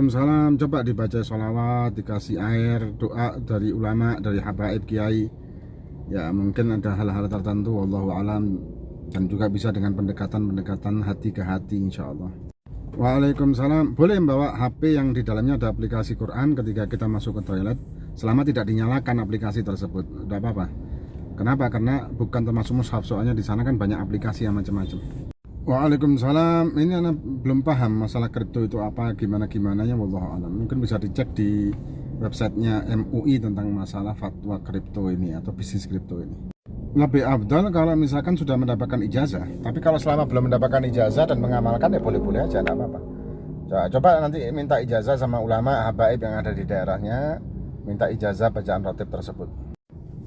Waalaikumsalam. Coba dibaca sholawat, dikasih air, doa dari ulama, dari habaib kiai. Ya mungkin ada hal-hal tertentu, wallahu alam. Dan juga bisa dengan pendekatan hati ke hati, insya Allah. Waalaikumsalam. Boleh membawa HP yang di dalamnya ada aplikasi Quran ketika kita masuk ke toilet, selama tidak dinyalakan aplikasi tersebut. Tidak apa-apa. Kenapa? Karena bukan termasuk mushaf, soalnya di sana kan banyak aplikasi yang macam-macam. Waalaikumsalam. Ini anak belum paham masalah kripto itu apa, gimana-gimananya, wallahu alam. Mungkin bisa dicek di websitenya MUI tentang masalah fatwa kripto ini atau bisnis kripto ini. Lebih afdal kalau misalkan sudah mendapatkan ijazah. Tapi kalau selama belum mendapatkan ijazah dan mengamalkan ya boleh-boleh aja, enggak apa-apa. Coba nanti minta ijazah sama ulama habaib yang ada di daerahnya, minta ijazah bacaan ratib tersebut.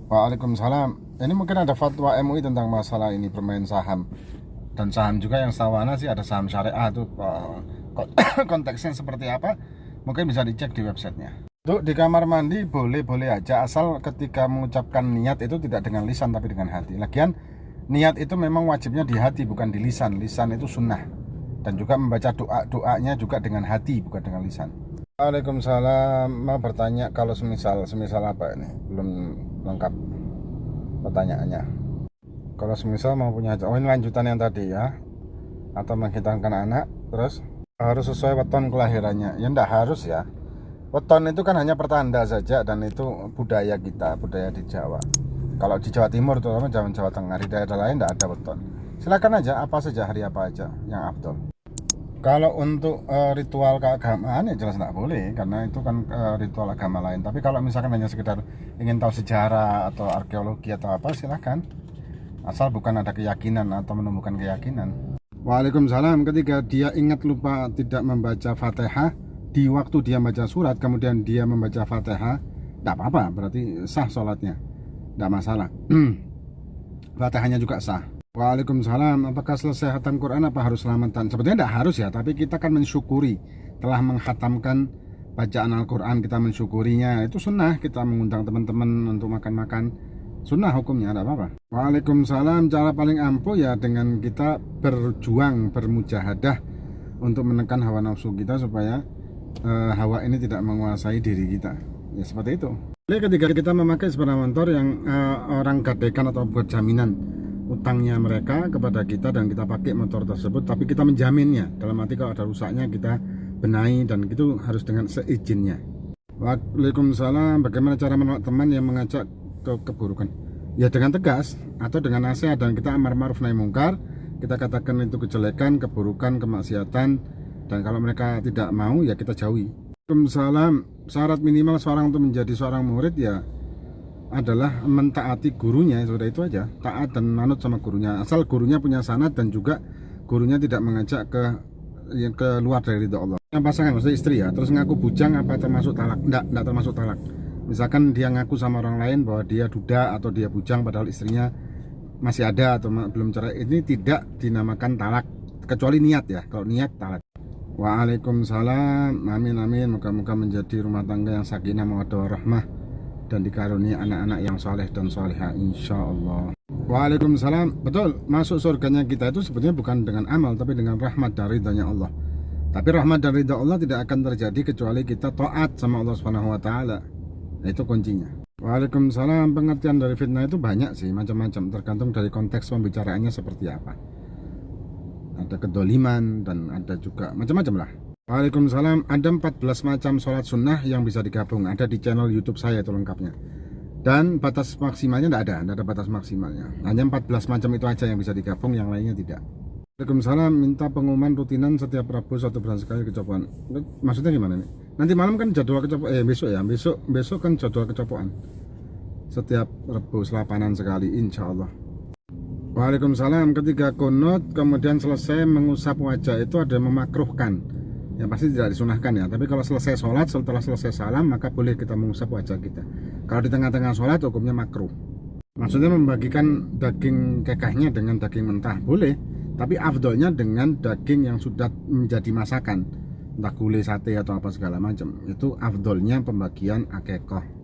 Waalaikumsalam. Ini mungkin ada fatwa MUI tentang masalah ini bermain saham. Dan saham juga yang sawana sih ada saham syariah itu konteksnya seperti apa mungkin bisa dicek di websitenya. Untuk di kamar mandi boleh-boleh aja asal ketika mengucapkan niat itu tidak dengan lisan tapi dengan hati. Lagian niat itu memang wajibnya di hati bukan di lisan. Lisan itu sunnah. Dan juga membaca doanya juga dengan hati bukan dengan lisan. Waalaikumsalam. Mau bertanya kalau semisal apa ini? Belum lengkap pertanyaannya. Kalau semisal mau punya ini lanjutan yang tadi ya, atau menghitangkan anak, terus harus sesuai weton kelahirannya. Ya enggak harus ya. Weton itu kan hanya pertanda saja dan itu budaya kita, budaya di Jawa. Kalau di Jawa Timur terutama Jawa Tengah, di daerah lain enggak ada weton. Silakan aja apa saja hari apa aja yang afdol. Kalau untuk ritual keagamaan ya jelas enggak boleh karena itu kan ritual agama lain. Tapi kalau misalkan hanya sekedar ingin tahu sejarah atau arkeologi atau apa silakan. Asal bukan ada keyakinan atau menumbuhkan keyakinan. Waalaikumsalam. Ketika dia ingat lupa tidak membaca Fatihah di waktu dia membaca surat, kemudian dia membaca Fatihah, tidak apa-apa, berarti sah sholatnya, tidak masalah. Fatihahnya juga sah. Waalaikumsalam. Apakah selesai khatam Quran apa harus selamatan? Sebenarnya tidak harus ya, tapi kita kan mensyukuri telah menghatamkan bacaan Al-Quran, kita mensyukurinya. Itu sunnah, kita mengundang teman-teman untuk makan-makan. Sunnah hukumnya, ada apa-apa. Waalaikumsalam. Cara paling ampuh ya dengan kita berjuang, bermujahadah untuk menekan hawa nafsu kita supaya hawa ini tidak menguasai diri kita. Ya seperti itu. Jadi ketika kita memakai sepeda motor yang orang gadaikan atau buat jaminan utangnya mereka kepada kita dan kita pakai motor tersebut, tapi kita menjaminnya. Dalam arti kalau ada rusaknya kita benahi dan itu harus dengan seizinnya. Waalaikumsalam. Bagaimana cara menolak teman yang mengajak keburukan? Ya dengan tegas atau dengan nasihat dan kita amar ma'ruf nahi mungkar, kita katakan itu kejelekan, keburukan, kemaksiatan, dan kalau mereka tidak mau ya kita jauhi. Waalaikumsalam. Syarat minimal seorang untuk menjadi seorang murid ya adalah mentaati gurunya, sudah itu aja, taat dan manut sama gurunya, asal gurunya punya sanad dan juga gurunya tidak mengajak yang keluar dari ridha Allah. Yang pasangan maksudnya istri ya, terus ngaku bujang apa termasuk talak? Enggak termasuk talak. Misalkan dia ngaku sama orang lain bahwa dia duda atau dia bujang padahal istrinya masih ada atau belum cerai, ini tidak dinamakan talak kecuali niat ya. Kalau niat talak. Waalaikumsalam. Amin amin. Moga-moga menjadi rumah tangga yang sakinah mawaddah warahmah dan dikaruniai anak-anak yang soleh dan soleha insyaallah. Waalaikumsalam. Betul, masuk surganya kita itu sebetulnya bukan dengan amal tapi dengan rahmat dan ridhanya Allah. Tapi rahmat dan ridha Allah tidak akan terjadi kecuali kita taat sama Allah Subhanahu wa taala. Nah, itu kuncinya. Waalaikumsalam. Pengertian dari fitnah itu banyak sih, macam-macam, tergantung dari konteks pembicaraannya seperti apa. Ada kedoliman dan ada juga macam-macam lah. Waalaikumsalam. Ada 14 macam sholat sunnah yang bisa digabung. Ada di channel YouTube saya itu lengkapnya. Dan batas maksimalnya tidak ada batas maksimalnya. Hanya 14 macam itu aja yang bisa digabung, yang lainnya tidak. Waalaikumsalam. Minta pengumuman rutinan setiap Rabu 1 bulan sekali kecopoan. Maksudnya gimana nih? Nanti malam kan jadwal kecopoan, besok ya, besok kan jadwal kecopoan. Setiap Rabu selapanan sekali insyaallah. Waalaikumsalam. Ketika kunut kemudian selesai mengusap wajah itu ada memakruhkan. Ya pasti tidak disunahkan ya. Tapi kalau selesai sholat, setelah selesai salam maka boleh kita mengusap wajah kita. Kalau di tengah-tengah sholat hukumnya makruh. Maksudnya membagikan daging kekahnya dengan daging mentah boleh. Tapi afdolnya dengan daging yang sudah menjadi masakan, entah gulai, sate atau apa segala macam. Itu afdolnya pembagian akekah.